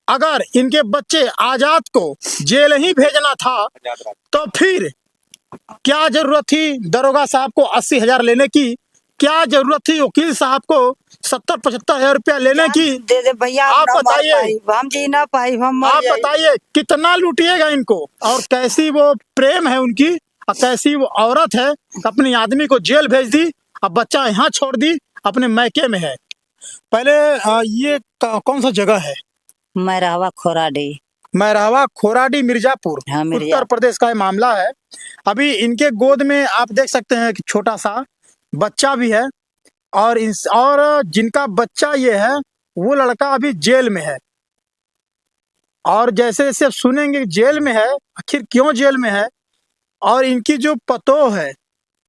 अगर इनके बच्चे आजाद को जेल ही भेजना था तो फिर क्या जरूरत थी दरोगा साहब को 80,000 लेने की? क्या जरूरत थी वकील साहब को 70-75,000 रुपया लेने की? दे दे भैया, आप बताइए, हम जी ना पाई, हम मर आप जाई। बताइए कितना लूटिएगा इनको? और कैसी वो प्रेम है उनकी, और कैसी वो औरत है, अपनी आदमी को जेल भेज दी, अब बच्चा यहाँ छोड़ दी, अपने मैके में है। पहले ये कौन सा जगह है? मैरहवा खोराडी। मैरहवा खोराडी मिर्जापुर, हाँ, उत्तर प्रदेश का ये मामला है। अभी इनके गोद में आप देख सकते हैं कि छोटा सा बच्चा भी है, और जिनका बच्चा ये है वो लड़का अभी जेल में है। और जैसे जैसे सुनेंगे जेल में है, आखिर क्यों जेल में है, और इनकी जो पतोह है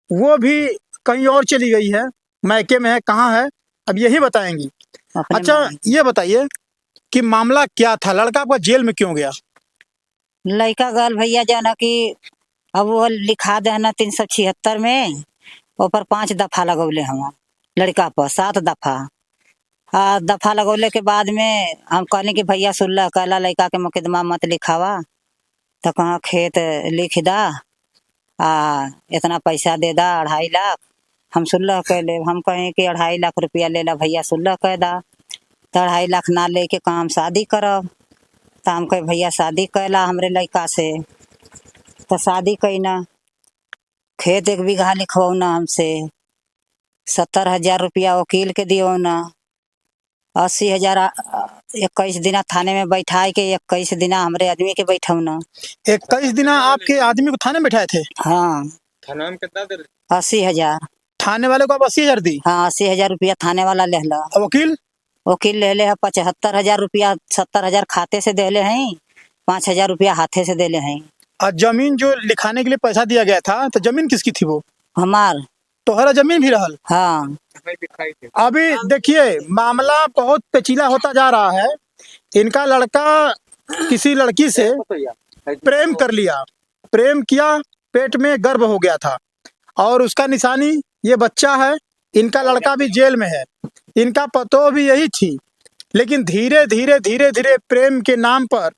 वो भी कहीं और चली गई है, मैके में है, कहाँ है, अब यही बताएंगी। अच्छा ये बताइए कि मामला क्या था, लड़का आपका जेल में क्यों गया? लड़का गल भैया जाना कि अब वो लिखा देना 376 में, ऊपर 5 दफा लगौले हम लड़का पर, 7 दफा। दफा लगौले के बाद में हम कहले कि भैया सुल्ला कहला लड़का के मुकदमा मत लिखावा, तो कहाँ खेत लिख दा, इतना पैसा दे दा 2.5 लाख। हम सुल्ला कह ले, हम कहें कि 2.5 लाख रुपया ले ला भैया, सुल्ला कह दा, तो 2.5 लाख ना लेके काम शादी करब। तो हम कहे भैया शादी कैला हमरे लड़का से, तो शादी कैना, खेत 1 बीघा लिखवौना हमसे, 70,000 रुपया वकील के दियो ना, 80,000 21 दिना थाने में बैठाए के, 21 दिना हमरे आदमी के बैठौना। 21 दिना आपके आदमी को थाने में बैठाए थे? हाँ। थाना में कितना दे? 80,000। थाने वाले को आप 80,000 दी? हाँ, 80,000 रुपया थाने वाला लेहला। वकील? वकील ले ले 75,000 रुपया, 70,000 खाते से देले हैं, 5,000 रुपया हाथे से देले हैं। और जमीन जो लिखाने के लिए पैसा दिया गया था, तो जमीन किसकी थी वो? हमार। तोहरा जमीन भी रहल? हाँ। अभी देखिए मामला बहुत पेचीदा होता जा रहा है। इनका लड़का किसी लड़की से प्रेम कर लिया, प्रेम किया, पेट में गर्भ हो गया था, और उसका निशानी ये बच्चा है। इनका लड़का भी जेल में है, इनका पतोह भी यही थी, लेकिन धीरे धीरे धीरे धीरे प्रेम के नाम पर,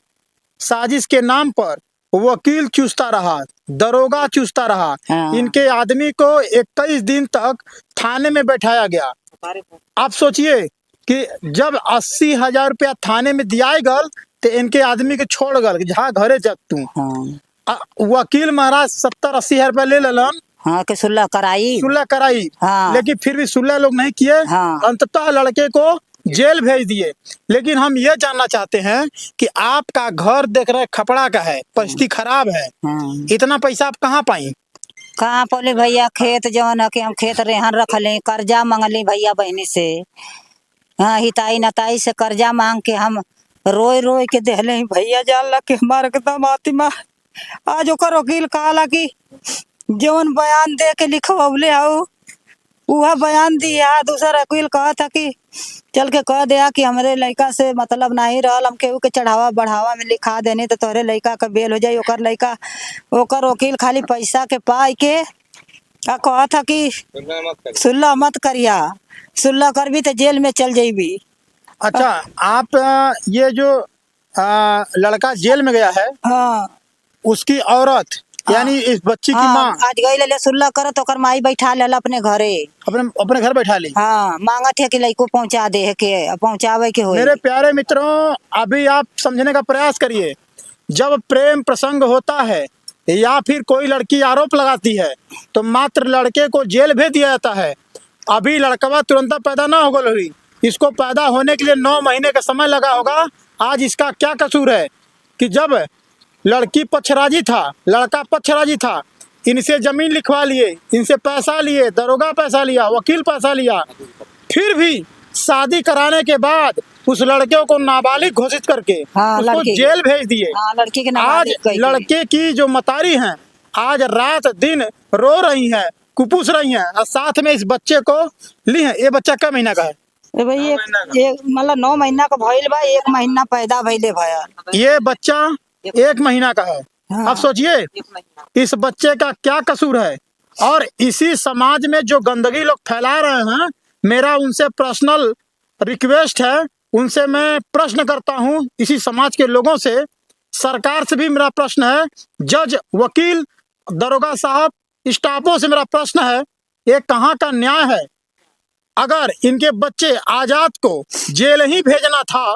साजिश के नाम पर वकील चूसता रहा, दरोगा चूसता रहा। हाँ। इनके आदमी को 21 दिन तक थाने में बैठाया गया। आप सोचिए कि जब 80,000 रुपया थाने में दिया गल, तो इनके आदमी के छोड़ गल, जहाँ घरे जब तू। हाँ। वकील महाराज 70-80,000 रुपया ले लेलन। हाँ, के सुल्ला कराई। सुलह कराई। हाँ। लेकिन फिर भी सुलह लोग नहीं किए। हाँ। अंततः लड़के को जेल भेज दिए। लेकिन हम ये जानना चाहते हैं कि आपका घर देख रहे खपड़ा का है, परिस्थिति खराब है, इतना पैसा आप कहाँ पाई? कहाँ पौले भैया, खेत जवन है कि हम खेत रेहन रखले, कर्जा मांगली भैया बहनी से। हाँ, हिताई नताई से कर्जा मांग के हम रोई रोई के देहले भैया, जान ला के हमारे एकदम आती माँ। आज ओकर वकील कहला कि जवन बयान दे के लिखवले आओ वह बयान दिया। दूसरा वकील कहा था कि चल के कह दिया कि हमरे लड़का से मतलब नहीं रहल, हम केहू के चढ़ावा बढ़ावा में लिखा देने तो तोहरे लड़का का बेल हो जाई। ओकर लड़का, ओकर वकील खाली पैसा के पाई के कहा था कि सुल्ला मत करिया, सुल्ला करबी तो जेल में चल जाइबी। अच्छा, आप ये जो लड़का जेल में गया है, हाँ, उसकी औरत यानी इस बच्ची की माँ आज गई ले सुल्ला कर तो ओकर माई बैठा ले अपने घरे, अपने घर बैठा ली। हाँ, मांगत है कि लड़को पहुंचा दे के, पहुंचावे के होई। मेरे प्यारे मित्रों, अभी आप समझने का प्रयास करिए। जब प्रेम प्रसंग होता है या फिर कोई लड़की आरोप लगाती है, तो मात्र लड़के को जेल भेज दिया जाता है। अभी लड़कवा तुरंत पैदा ना हो गई, इसको पैदा होने के लिए 9 महीने का समय लगा होगा। आज इसका क्या कसूर है कि जब लड़की पक्षराजी था, लड़का पक्षराजी था, इनसे जमीन लिखवा लिए, इनसे पैसा लिए, दरोगा पैसा लिया, वकील पैसा लिया, फिर भी शादी कराने के बाद उस लड़के को नाबालिग घोषित करके उसको जेल भेज दिए। लड़की के आज लड़के की जो मतारी हैं, आज रात दिन रो रही हैं, कुपूस रही हैं, और साथ में इस बच्चे को ली है। ये बच्चा क्या महीना का है? भाई मतलब 9 महीना का भइल बा, 1 महीना पैदा भइले भया। ये बच्चा 1 महीना का है। हाँ। अब सोचिए इस बच्चे का क्या कसूर है। और इसी समाज में जो गंदगी लोग फैला रहे हैं, मेरा उनसे पर्सनल रिक्वेस्ट है उनसे मैं प्रश्न करता हूं, इसी समाज के लोगों से, सरकार से भी मेरा प्रश्न है, जज, वकील, दरोगा साहब, स्टाफों से मेरा प्रश्न है, ये कहाँ का न्याय है? अगर इनके बच्चे आजाद को जेल ही भेजना था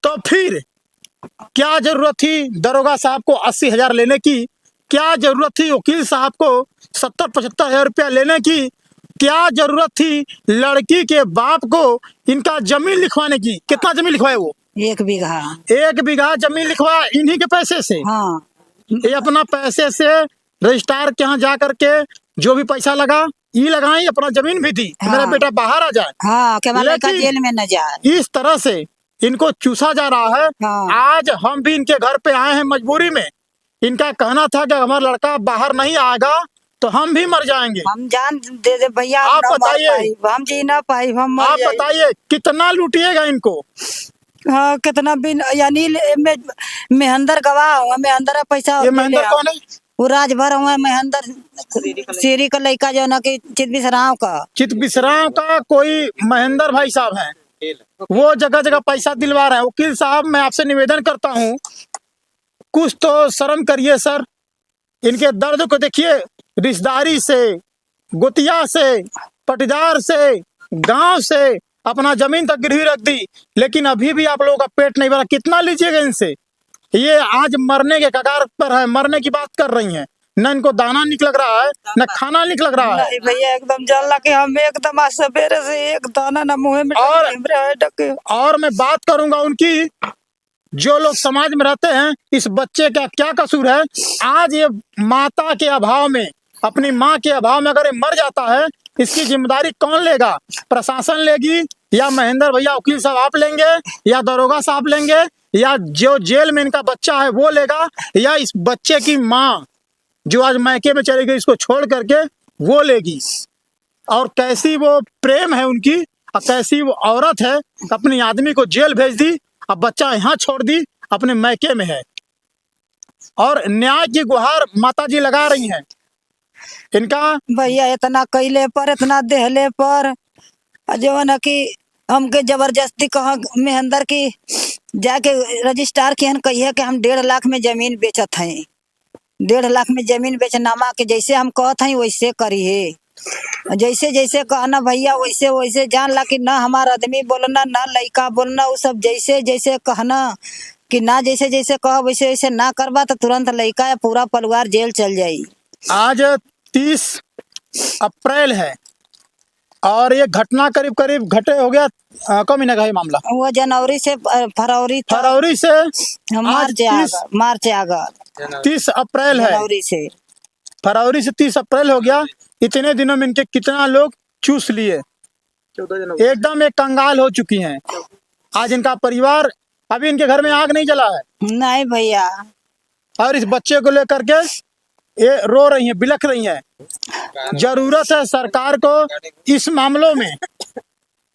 तो फिर क्या जरूरत थी दरोगा साहब को 80,000 लेने की? क्या जरूरत थी वकील साहब को 70-75 हजार रुपया लेने की? क्या जरूरत थी लड़की के बाप को इनका जमीन लिखवाने की? कितना जमीन लिखवाए वो? 1 बीघा। 1 बीघा जमीन लिखवाया इन्हीं के पैसे से। हाँ ये अपना पैसे से रजिस्ट्रार के यहाँ जा करके जो भी पैसा लगा ये लगाई, अपना जमीन भी दी कि मेरा हाँ। बेटा बाहर आ जाए। हाँ कि हमारा लड़का लेकिन जेल में न जाए। इस तरह से इनको चूसा जा रहा है। हाँ। आज हम भी इनके घर पे आए हैं मजबूरी में। इनका कहना था कि हमारा लड़का बाहर नहीं आएगा तो हम भी मर जाएंगे। हम जान दे दे भैया, आप ना मर बताइए। पाई, हम जी ना पाई, हम मर आप जाई। बताइए कितना लूटिएगा इनको? हाँ कितना बिन यानी मेहंदर गवाह हुआ, मेहंदर पैसा ये महेंद्र कौन है? वो राजभर हुआ मेहंदर सीरी का लड़का जो ना कि चित बिसराव का। चित बिसराम का कोई महेंद्र भाई साहब हैं, वो जगह जगह पैसा दिलवा रहे हैं। वकील साहब मैं आपसे निवेदन करता हूँ, कुछ तो शर्म करिए सर। इनके दर्द को देखिए, रिश्तेदारी से, गुतिया से, पटीदार से, गांव से अपना जमीन तक गिरवी रख दी, लेकिन अभी भी आप लोगों का पेट नहीं भरा। कितना लीजिएगा इनसे? ये आज मरने के कगार पर है, मरने की बात कर रही हैं। न इनको दाना निक लग रहा है, न खाना निक लग रहा है। नहीं भैया एकदम जानला कि हम एकदम आज सवेरे से एक दाना न मुंह में डके। और मैं बात करूंगा उनकी, जो लोग समाज में रहते हैं, इस बच्चे का क्या कसूर है? आज ये माता के अभाव में, अपनी माँ के अभाव में अगर ये मर जाता है, इसकी जिम्मेदारी कौन लेगा? प्रशासन लेगी, या महेंद्र भैया वकील साहब आप लेंगे, या दरोगा साहब लेंगे, या जो जेल में इनका बच्चा है वो लेगा, या इस बच्चे की माँ जो आज मैके में चली गई इसको छोड़ करके वो लेगी? और कैसी वो प्रेम है उनकी, और कैसी वो औरत है, अपनी आदमी को जेल भेज दी, अब बच्चा यहाँ छोड़ दी, अपने मैके में है। और न्याय की गुहार माताजी लगा रही हैं। इनका भैया इतना कैले पर, इतना देहले पर, जो है ना कि हमके जबरदस्ती कहा मेहंदर की जाके रजिस्ट्रार के हन कहिए कि हम 1.5 लाख में जमीन बेचत हैं। 1.5 लाख में जमीन बेचनामा के जैसे हम कहत हैं वैसे करिए, जैसे जैसे कहना भैया वैसे वैसे जान ला कि ना हमारा आदमी बोलना ना लड़का बोलना, वो सब जैसे जैसे कहना कि ना जैसे जैसे कह वैसे वैसे ना करबा तो तुरंत लड़का या पूरा परिवार जेल चल जाई। आज 30 अप्रैल है और ये घटना करीब करीब घटे हो गया कब महीने का है मामला? वो जनवरी से फरवरी तक, फरवरी से मार्च आ गया 30 अप्रैल है। फरवरी से 30 अप्रैल हो गया। इतने दिनों में इनके कितना लोग चूस लिए, एकदम एक कंगाल हो चुकी हैं। आज इनका परिवार, अभी इनके घर में आग नहीं जला है। नहीं भैया। और इस बच्चे को लेकर के ये रो रही हैं, बिलख रही हैं। जरूरत है सरकार को इस मामलों में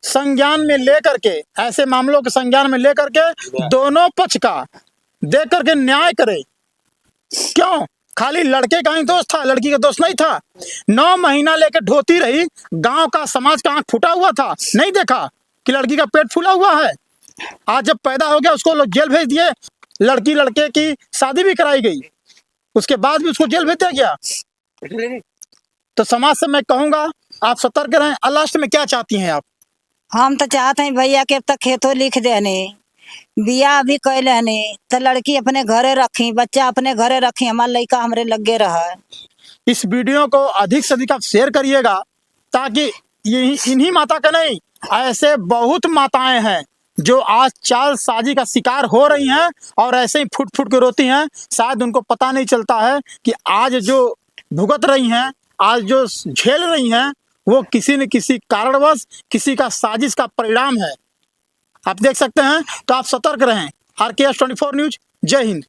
संज्ञान में लेकर के, ऐसे मामलों के संज्ञान में लेकर के दोनों पक्ष का देख करके न्याय करे। क्यों? खाली लड़के का ही दोस्त था, लड़की का दोस्त नहीं था। 9 महीना लेकर ढोती रही, गांव का समाज का आंख फूटा हुआ था, नहीं देखा कि लड़की का पेट फूला हुआ है। आज जब पैदा हो गया उसको लोग जेल भेज दिए, लड़की लड़के की शादी भी कराई गई, उसके बाद भी उसको जेल भेज दिया गया। तो समाज से मैं कहूंगा आप सतर्क रहें। लास्ट में क्या चाहती हैं आप? हम तो चाहते हैं भैया कि अब तक खेतों लिख देने, बिया भी कैले हने, तो लड़की अपने घरे रखी, बच्चा अपने घरे रखी, हमारा लड़का हमरे लगे रहा। इस वीडियो को अधिक से अधिक आप शेयर करिएगा, ताकि इन्हीं माता का नहीं, ऐसे बहुत माताएं हैं जो आज चालसाजी का शिकार हो रही हैं और ऐसे ही फुट फुट के रोती हैं। शायद उनको पता नहीं चलता है कि आज जो भुगत रही हैं, आज जो झेल रही हैं, वो किसी न किसी कारणवश किसी का साजिश का परिणाम है। आप देख सकते हैं, तो आप सतर्क रहें। RKS 24 न्यूज, जय हिंद।